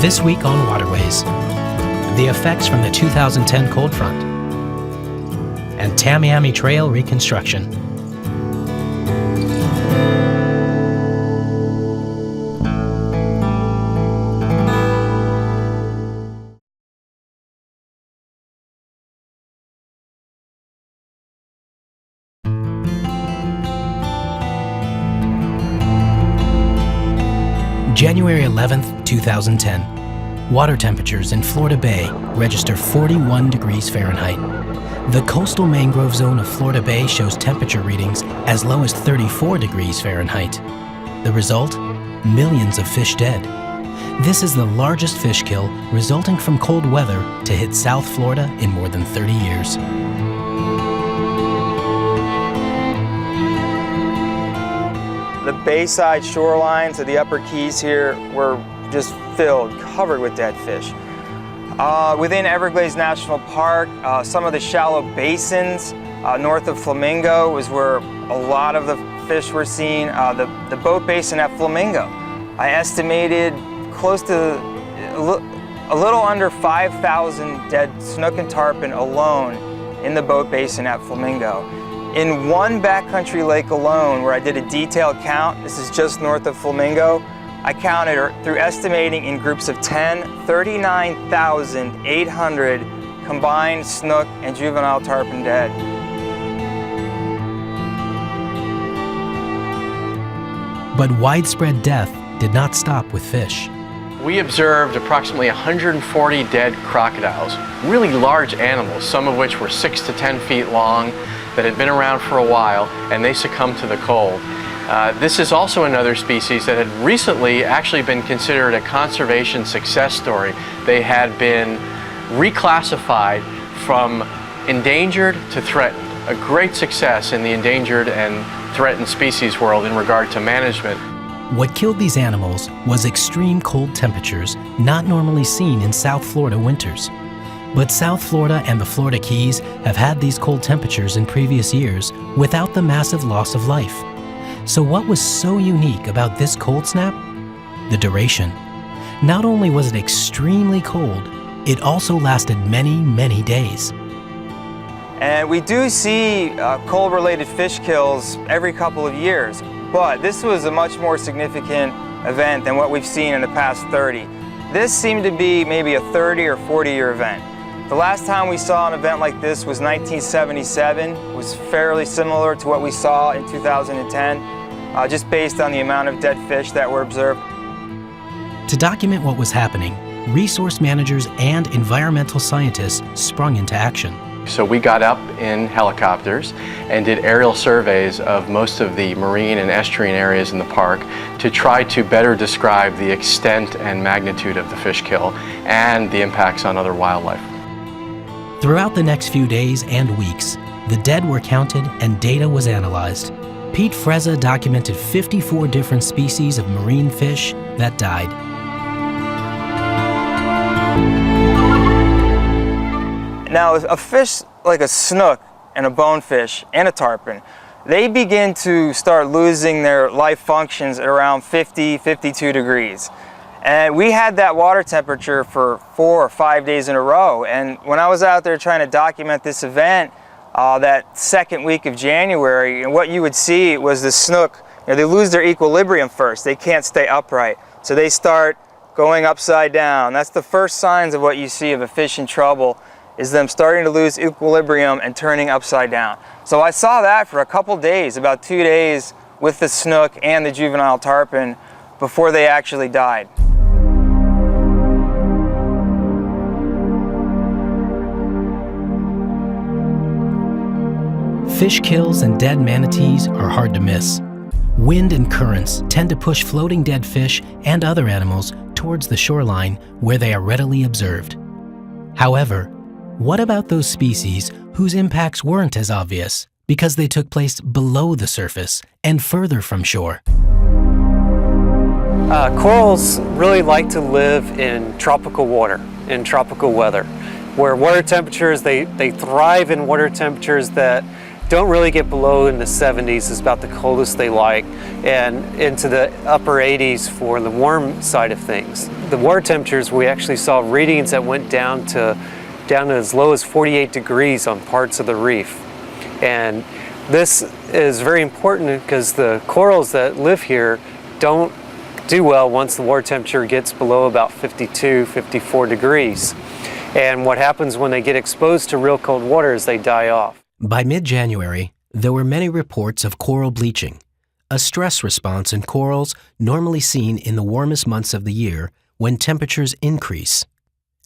This week on Waterways, the effects from the 2010 cold front and Tamiami Trail reconstruction. January 11th, 2010. Water temperatures in Florida Bay register 41 degrees Fahrenheit. The coastal mangrove zone of Florida Bay shows temperature readings as low as 34 degrees Fahrenheit. The result? Millions of fish dead. This is the largest fish kill resulting from cold weather to hit South Florida in more than 30 years. The bayside shorelines of the Upper Keys here were just filled, covered with dead fish. Within Everglades National Park, some of the shallow basins north of Flamingo was where a lot of the fish were seen. The boat basin at Flamingo, I estimated close to a little under 5,000 dead snook and tarpon alone in the boat basin at Flamingo. In one backcountry lake alone, where I did a detailed count, this is just north of Flamingo, I counted, through estimating in groups of 10, 39,800 combined snook and juvenile tarpon dead. But widespread death did not stop with fish. We observed approximately 140 dead crocodiles, really large animals, some of which were 6 to 10 feet long, that had been around for a while, and they succumbed to the cold. This is also another species that had recently actually been considered a conservation success story. They had been reclassified from endangered to threatened, a great success in the endangered and threatened species world in regard to management. What killed these animals was extreme cold temperatures not normally seen in South Florida winters. But South Florida and the Florida Keys have had these cold temperatures in previous years without the massive loss of life. So what was so unique about this cold snap? The duration. Not only was it extremely cold, it also lasted many, many days. And we do see cold-related fish kills every couple of years, but this was a much more significant event than what we've seen in the past 30. This seemed to be maybe a 30 or 40-year event. The last time we saw an event like this was 1977. It was fairly similar to what we saw in 2010, just based on the amount of dead fish that were observed. To document what was happening, resource managers and environmental scientists sprung into action. So we got up in helicopters and did aerial surveys of most of the marine and estuarine areas in the park to try to better describe the extent and magnitude of the fish kill and the impacts on other wildlife. Throughout the next few days and weeks, the dead were counted and data was analyzed. Pete Frezza documented 54 different species of marine fish that died. Now, a fish like a snook and a bonefish and a tarpon, they begin to start losing their life functions at around 50, 52 degrees. And we had that water temperature for 4 or 5 days in a row. And when I was out there trying to document this event, that second week of January, and what you would see was the snook, they lose their equilibrium first. They can't stay upright. So they start going upside down. That's the first signs of what you see of a fish in trouble, is them starting to lose equilibrium and turning upside down. So I saw that for a couple days, about 2 days, with the snook and the juvenile tarpon before they actually died. Fish kills and dead manatees are hard to miss. Wind and currents tend to push floating dead fish and other animals towards the shoreline where they are readily observed. However, what about those species whose impacts weren't as obvious because they took place below the surface and further from shore? Corals really like to live in tropical water, in tropical weather, where water temperatures, they thrive in water temperatures that don't really get below in the 70s is about the coldest they like, and into the upper 80s for the warm side of things. the water temperatures, we actually saw readings that went down to as low as 48 degrees on parts of the reef. And this is very important because the corals that live here don't do well once the water temperature gets below about 52, 54 degrees. And what happens when they get exposed to real cold water is they die off. By mid-January, there were many reports of coral bleaching, a stress response in corals normally seen in the warmest months of the year when temperatures increase.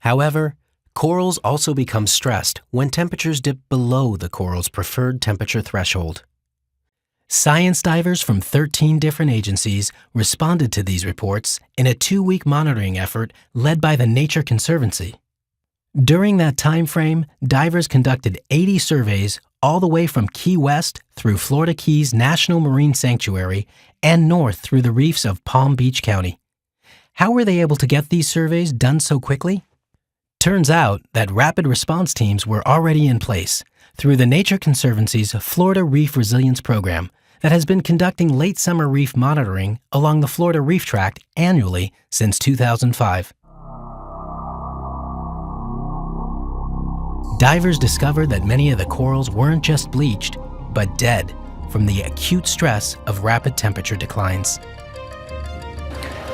However, corals also become stressed when temperatures dip below the coral's preferred temperature threshold. Science divers from 13 different agencies responded to these reports in a 2-week monitoring effort led by the Nature Conservancy. During that time frame, divers conducted 80 surveys all the way from Key West through Florida Keys National Marine Sanctuary and north through the reefs of Palm Beach County. How were they able to get these surveys done so quickly? Turns out that rapid response teams were already in place through the Nature Conservancy's Florida Reef Resilience Program that has been conducting late summer reef monitoring along the Florida Reef Tract annually since 2005. Divers discovered that many of the corals weren't just bleached, but dead from the acute stress of rapid temperature declines.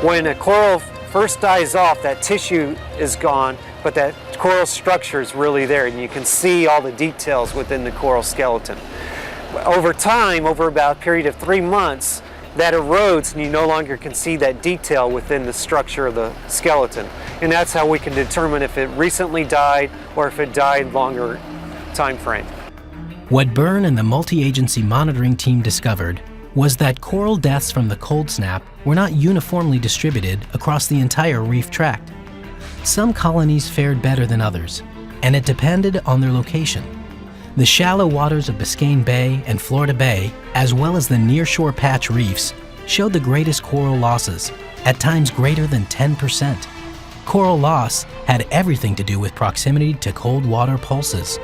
When a coral first dies off, that tissue is gone, but that coral structure is really there, and you can see all the details within the coral skeleton. Over time, over about a period of 3 months, that erodes and you no longer can see that detail within the structure of the skeleton. And that's how we can determine if it recently died or if it died longer time frame. What Byrne and the multi-agency monitoring team discovered was that coral deaths from the cold snap were not uniformly distributed across the entire reef tract. Some colonies fared better than others, and it depended on their location. The shallow waters of Biscayne Bay and Florida Bay, as well as the nearshore patch reefs, showed the greatest coral losses, at times greater than 10%. Coral loss had everything to do with proximity to cold water pulses.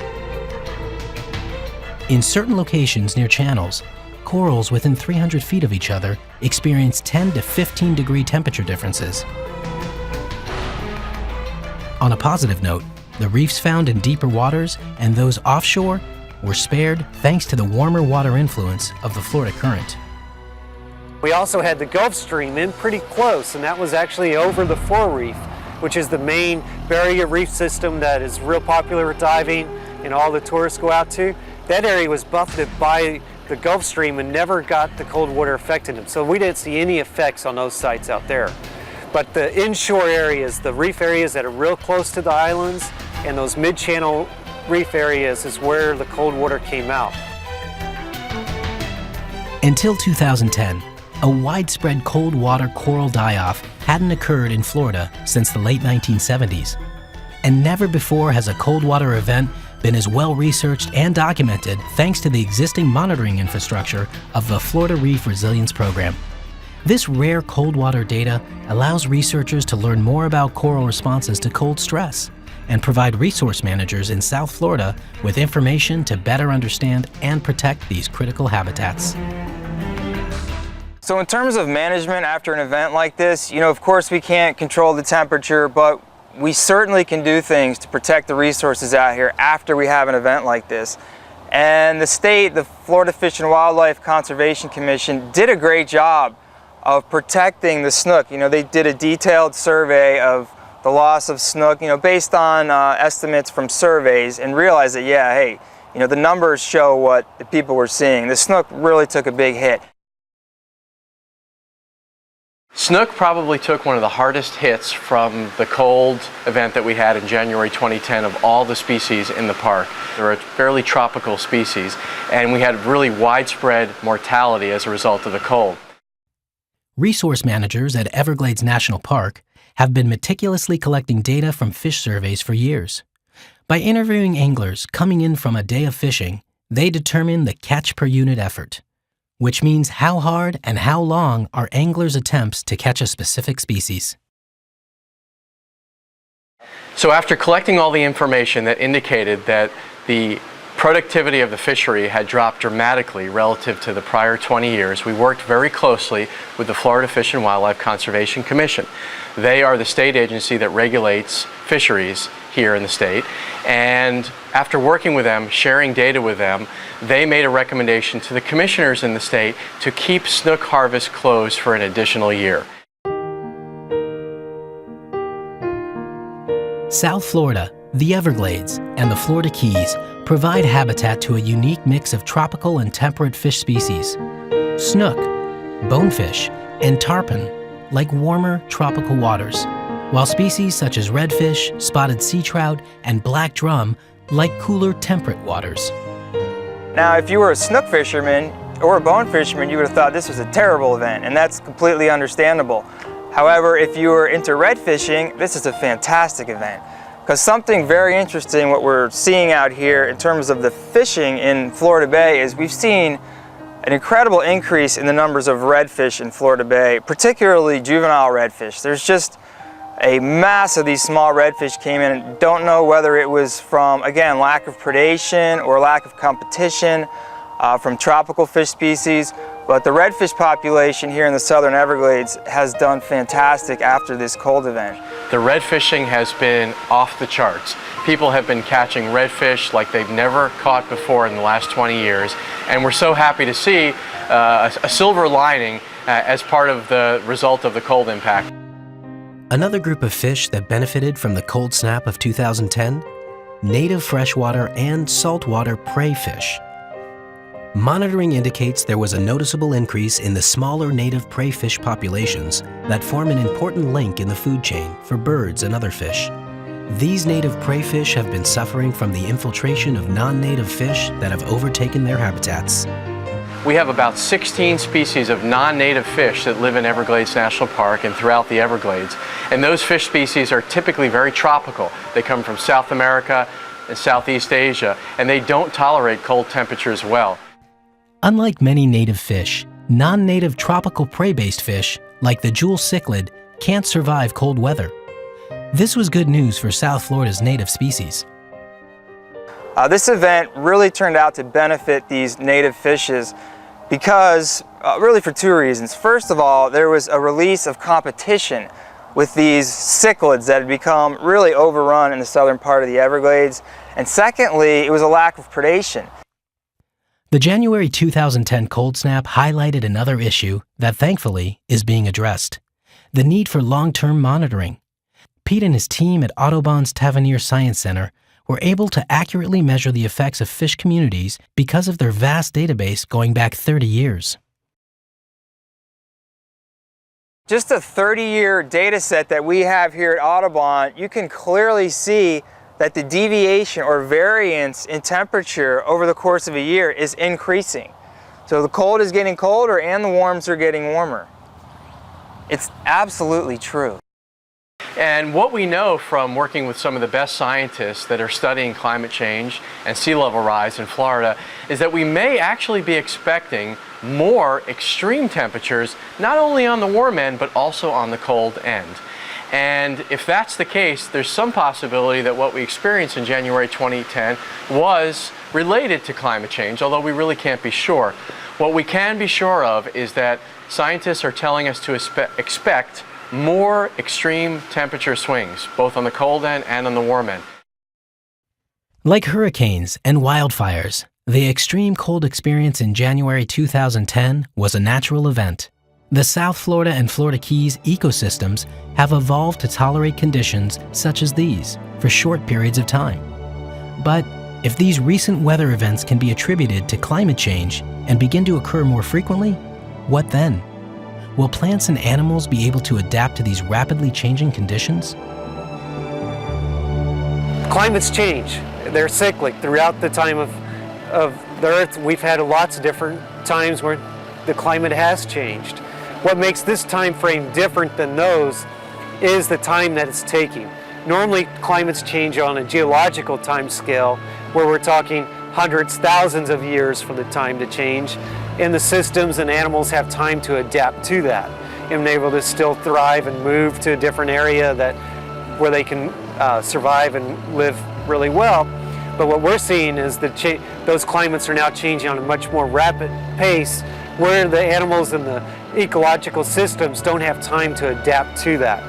In certain locations near channels, corals within 300 feet of each other experienced 10 to 15 degree temperature differences. On a positive note, the reefs found in deeper waters and those offshore were spared thanks to the warmer water influence of the Florida current. We also had the Gulf Stream in pretty close, and that was actually over the Fore Reef, which is the main barrier reef system that is real popular with diving and all the tourists go out to. That area was buffeted by the Gulf Stream and never got the cold water affecting them. So we didn't see any effects on those sites out there. But the inshore areas, the reef areas that are real close to the islands, and those mid-channel reef areas is where the cold water came out. Until 2010, a widespread cold water coral die-off hadn't occurred in Florida since the late 1970s. And never before has a cold water event been as well researched and documented thanks to the existing monitoring infrastructure of the Florida Reef Resilience Program. This rare cold water data allows researchers to learn more about coral responses to cold stress and provide resource managers in South Florida with information to better understand and protect these critical habitats. So in terms of management after an event like this, of course we can't control the temperature, but we certainly can do things to protect the resources out here after we have an event like this. And the state, the Florida Fish and Wildlife Conservation Commission, did a great job of protecting the snook. They did a detailed survey of the loss of snook, based on estimates from surveys, and realized that, the numbers show what the people were seeing. The snook really took a big hit. Snook probably took one of the hardest hits from the cold event that we had in January 2010 of all the species in the park. They're a fairly tropical species, and we had really widespread mortality as a result of the cold. Resource managers at Everglades National Park have been meticulously collecting data from fish surveys for years. By interviewing anglers coming in from a day of fishing, they determine the catch per unit effort, which means how hard and how long are anglers' attempts to catch a specific species. So after collecting all the information that indicated that the productivity of the fishery had dropped dramatically relative to the prior 20 years, we worked very closely with the Florida Fish and Wildlife Conservation Commission. They are the state agency that regulates fisheries here in the state, and after working with them, sharing data with them, they made a recommendation to the commissioners in the state to keep snook harvest closed for an additional year. South Florida, the Everglades, and the Florida Keys provide habitat to a unique mix of tropical and temperate fish species. Snook, bonefish, and tarpon like warmer tropical waters, while species such as redfish, spotted sea trout, and black drum like cooler temperate waters. Now, if you were a snook fisherman or a bone fisherman, you would have thought this was a terrible event, and that's completely understandable. However, if you were into red fishing, this is a fantastic event. Because something very interesting, what we're seeing out here in terms of the fishing in Florida Bay, is we've seen an incredible increase in the numbers of redfish in Florida Bay, particularly juvenile redfish. There's just a mass of these small redfish came in, and don't know whether it was from, again, lack of predation or lack of competition from tropical fish species. But the redfish population here in the southern Everglades has done fantastic after this cold event. The red fishing has been off the charts. People have been catching redfish like they've never caught before in the last 20 years, and we're so happy to see a silver lining as part of the result of the cold impact. Another group of fish that benefited from the cold snap of 2010, native freshwater and saltwater prey fish. Monitoring indicates there was a noticeable increase in the smaller native prey fish populations that form an important link in the food chain for birds and other fish. These native prey fish have been suffering from the infiltration of non-native fish that have overtaken their habitats. We have about 16 species of non-native fish that live in Everglades National Park and throughout the Everglades. And those fish species are typically very tropical. They come from South America and Southeast Asia, and they don't tolerate cold temperatures well. Unlike many native fish, non-native tropical prey-based fish, like the jewel cichlid, can't survive cold weather. This was good news for South Florida's native species. This event really turned out to benefit these native fishes because, really for two reasons. First of all, there was a release of competition with these cichlids that had become really overrun in the southern part of the Everglades. And secondly, it was a lack of predation. The January 2010 cold snap highlighted another issue that thankfully is being addressed: the need for long-term monitoring. Pete and his team at Audubon's Tavernier Science Center were able to accurately measure the effects of fish communities because of their vast database going back 30 years. Just a 30-year data set that we have here at Audubon, you can clearly see that the deviation or variance in temperature over the course of a year is increasing. So the cold is getting colder and the warms are getting warmer. It's absolutely true. And what we know from working with some of the best scientists that are studying climate change and sea level rise in Florida is that we may actually be expecting more extreme temperatures, not only on the warm end, but also on the cold end. And if that's the case, there's some possibility that what we experienced in January 2010 was related to climate change, although we really can't be sure. What we can be sure of is that scientists are telling us to expect more extreme temperature swings, both on the cold end and on the warm end. Like hurricanes and wildfires, the extreme cold experience in January 2010 was a natural event. The South Florida and Florida Keys ecosystems have evolved to tolerate conditions such as these for short periods of time. But if these recent weather events can be attributed to climate change and begin to occur more frequently, what then? Will plants and animals be able to adapt to these rapidly changing conditions? Climates change. They're cyclic throughout the time of the Earth. We've had lots of different times where the climate has changed. What makes this time frame different than those is the time that it's taking. Normally, climates change on a geological time scale where we're talking hundreds, thousands of years for the time to change, and the systems and animals have time to adapt to that and be able to still thrive and move to a different area where they can survive and live really well. But what we're seeing is that those climates are now changing on a much more rapid pace, where the animals and the ecological systems don't have time to adapt to that.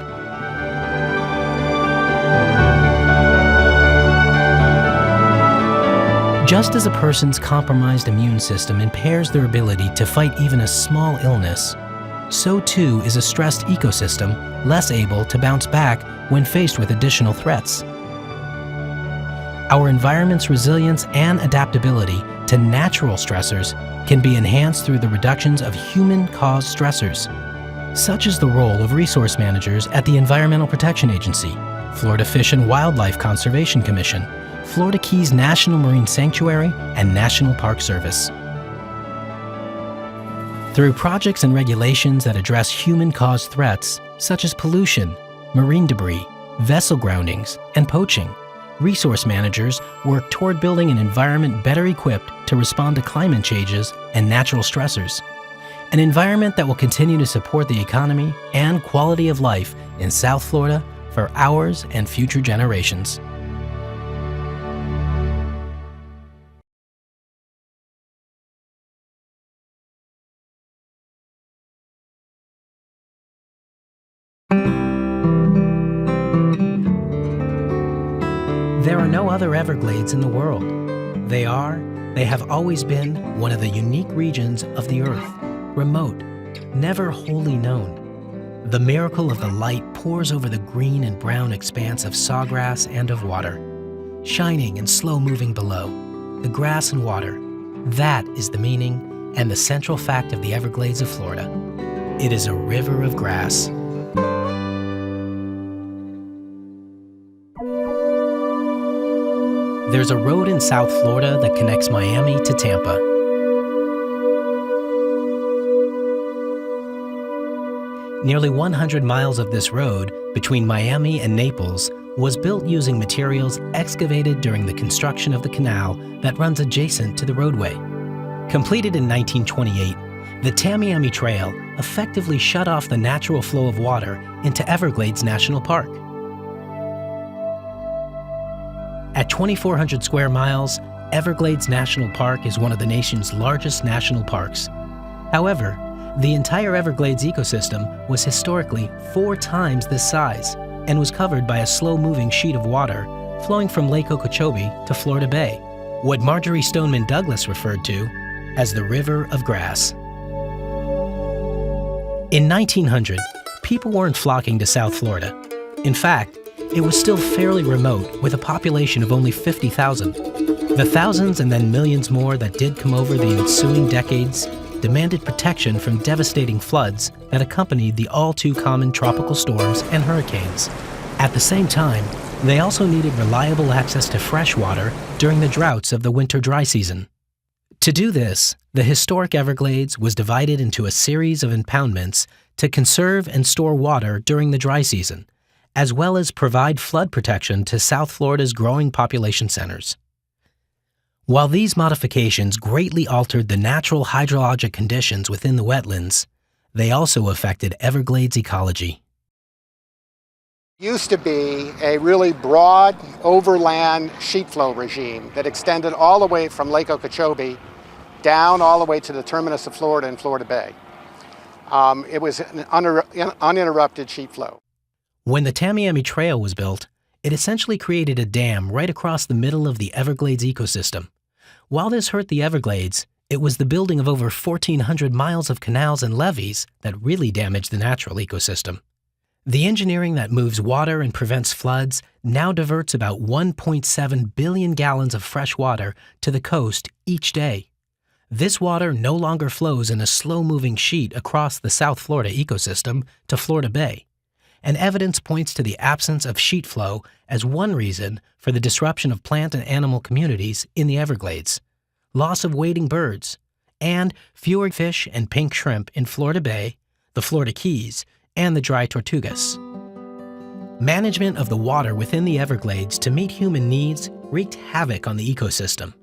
Just as a person's compromised immune system impairs their ability to fight even a small illness, so too is a stressed ecosystem less able to bounce back when faced with additional threats. Our environment's resilience and adaptability to natural stressors can be enhanced through the reductions of human-caused stressors. Such is the role of resource managers at the Environmental Protection Agency, Florida Fish and Wildlife Conservation Commission, Florida Keys National Marine Sanctuary, and National Park Service. Through projects and regulations that address human-caused threats, such as pollution, marine debris, vessel groundings, and poaching, resource managers work toward building an environment better equipped to respond to climate changes and natural stressors. An environment that will continue to support the economy and quality of life in South Florida for ours and future generations. There are no other Everglades in the world. They have always been one of the unique regions of the Earth, remote, never wholly known. The miracle of the light pours over the green and brown expanse of sawgrass and of water, shining and slow-moving below, the grass and water. That is the meaning and the central fact of the Everglades of Florida. It is a river of grass. There's a road in South Florida that connects Miami to Tampa. Nearly 100 miles of this road between Miami and Naples was built using materials excavated during the construction of the canal that runs adjacent to the roadway. Completed in 1928, the Tamiami Trail effectively shut off the natural flow of water into Everglades National Park. At 2,400 square miles, Everglades National Park is one of the nation's largest national parks. However, the entire Everglades ecosystem was historically 4 times this size and was covered by a slow-moving sheet of water flowing from Lake Okeechobee to Florida Bay, what Marjorie Stoneman Douglas referred to as the River of Grass. In 1900, people weren't flocking to South Florida. In fact, it was still fairly remote with a population of only 50,000. The thousands and then millions more that did come over the ensuing decades demanded protection from devastating floods that accompanied the all-too-common tropical storms and hurricanes. At the same time, they also needed reliable access to fresh water during the droughts of the winter dry season. To do this, the historic Everglades was divided into a series of impoundments to conserve and store water during the dry season, as well as provide flood protection to South Florida's growing population centers. While these modifications greatly altered the natural hydrologic conditions within the wetlands, they also affected Everglades ecology. Used to be a really broad overland sheet flow regime that extended all the way from Lake Okeechobee down all the way to the terminus of Florida in Florida Bay. It was an uninterrupted sheet flow. When the Tamiami Trail was built, it essentially created a dam right across the middle of the Everglades ecosystem. While this hurt the Everglades, it was the building of over 1,400 miles of canals and levees that really damaged the natural ecosystem. The engineering that moves water and prevents floods now diverts about 1.7 billion gallons of fresh water to the coast each day. This water no longer flows in a slow-moving sheet across the South Florida ecosystem to Florida Bay, and evidence points to the absence of sheet flow as one reason for the disruption of plant and animal communities in the Everglades, loss of wading birds, and fewer fish and pink shrimp in Florida Bay, the Florida Keys, and the dry Tortugas. Management of the water within the Everglades to meet human needs wreaked havoc on the ecosystem.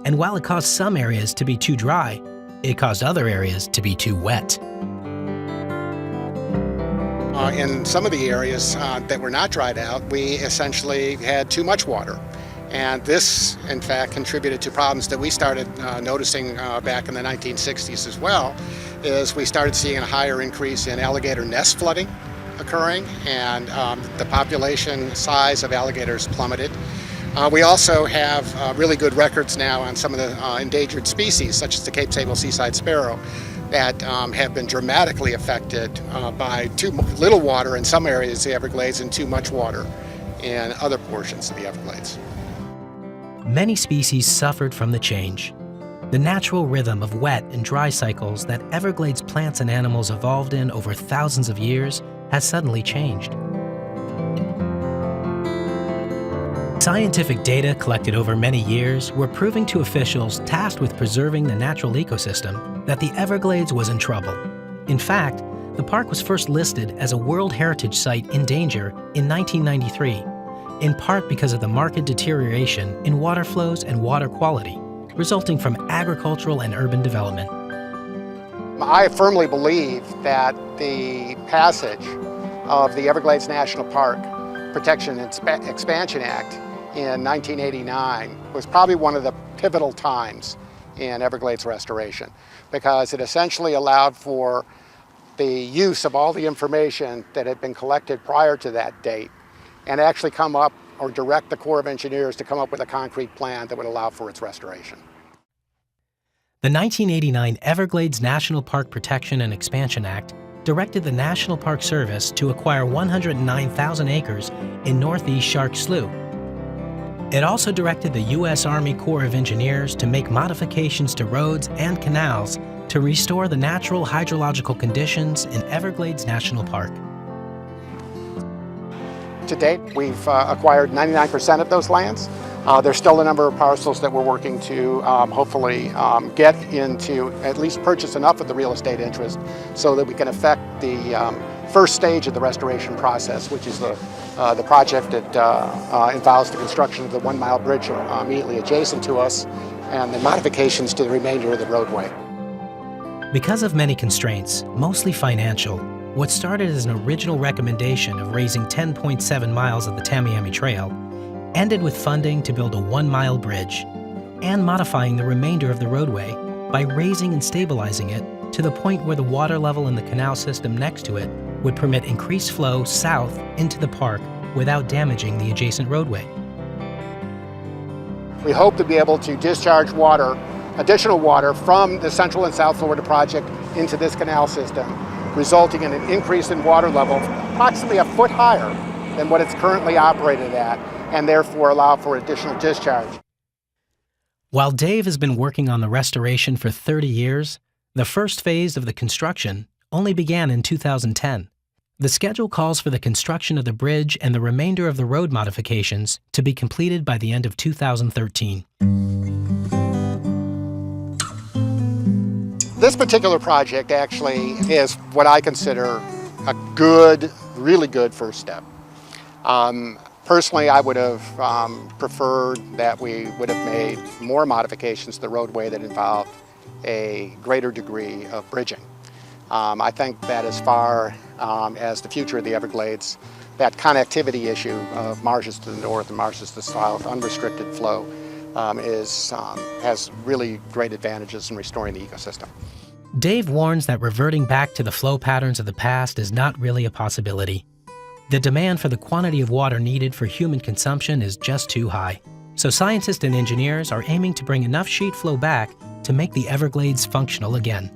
And while it caused some areas to be too dry, it caused other areas to be too wet. In some of the areas that were not dried out, we essentially had too much water. And this, in fact, contributed to problems that we started noticing back in the 1960s as well, is we started seeing a higher increase in alligator nest flooding occurring, and the population size of alligators plummeted. We also have really good records now on some of the endangered species, such as the Cape Sable seaside sparrow, that have been dramatically affected by too little water in some areas of the Everglades and too much water in other portions of the Everglades. Many species suffered from the change. The natural rhythm of wet and dry cycles that Everglades plants and animals evolved in over thousands of years has suddenly changed. Scientific data collected over many years were proving to officials tasked with preserving the natural ecosystem that the Everglades was in trouble. In fact, the park was first listed as a World Heritage Site in danger in 1993, in part because of the marked deterioration in water flows and water quality, resulting from agricultural and urban development. I firmly believe that the passage of the Everglades National Park Protection and Expansion Act in 1989 was probably one of the pivotal times in Everglades restoration, because it essentially allowed for the use of all the information that had been collected prior to that date and actually come up or direct the Corps of Engineers to come up with a concrete plan that would allow for its restoration. The 1989 Everglades National Park Protection and Expansion Act directed the National Park Service to acquire 109,000 acres in northeast Shark Slough. It also directed the U.S. Army Corps of Engineers to make modifications to roads and canals to restore the natural hydrological conditions in Everglades National Park. To date, we've acquired 99% of those lands. There's still a number of parcels that we're working to hopefully get into, at least purchase enough of the real estate interest so that we can affect the first stage of the restoration process, which is the project that involves the construction of the 1 mile bridge immediately adjacent to us and the modifications to the remainder of the roadway. Because of many constraints, mostly financial, what started as an original recommendation of raising 10.7 miles of the Tamiami Trail ended with funding to build a 1 mile bridge and modifying the remainder of the roadway by raising and stabilizing it to the point where the water level in the canal system next to it would permit increased flow south into the park without damaging the adjacent roadway. We hope to be able to discharge water, additional water from the Central and South Florida project into this canal system, resulting in an increase in water level approximately a foot higher than what it's currently operated at, and therefore allow for additional discharge. While Dave has been working on the restoration for 30 years, the first phase of the construction only began in 2010. The schedule calls for the construction of the bridge and the remainder of the road modifications to be completed by the end of 2013. This particular project actually is what I consider a good, really good first step. Personally, I would have preferred that we would have made more modifications to the roadway that involved a greater degree of bridging. I think that as far as the future of the Everglades, that connectivity issue of marshes to the north and marshes to the south, unrestricted flow, has really great advantages in restoring the ecosystem. Dave warns that reverting back to the flow patterns of the past is not really a possibility. The demand for the quantity of water needed for human consumption is just too high. So scientists and engineers are aiming to bring enough sheet flow back to make the Everglades functional again.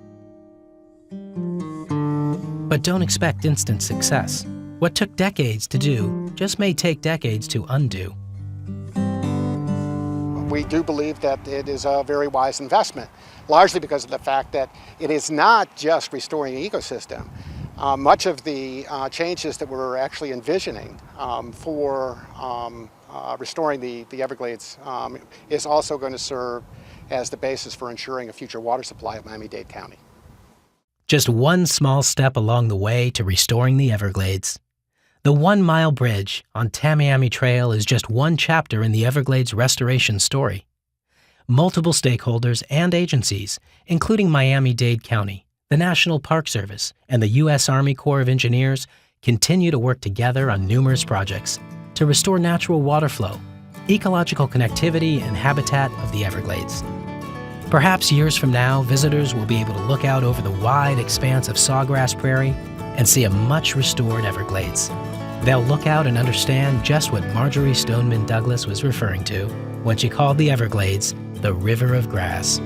But don't expect instant success. What took decades to do just may take decades to undo. We do believe that it is a very wise investment, largely because of the fact that it is not just restoring the ecosystem. Much of the changes that we're actually envisioning for restoring the Everglades is also going to serve as the basis for ensuring a future water supply of Miami-Dade County. Just one small step along the way to restoring the Everglades. The 1 mile bridge on Tamiami Trail is just one chapter in the Everglades restoration story. Multiple stakeholders and agencies, including Miami-Dade County, the National Park Service, and the U.S. Army Corps of Engineers, continue to work together on numerous projects to restore natural water flow, ecological connectivity and habitat of the Everglades. Perhaps years from now, visitors will be able to look out over the wide expanse of sawgrass prairie and see a much restored Everglades. They'll look out and understand just what Marjorie Stoneman Douglas was referring to when she called the Everglades the River of Grass.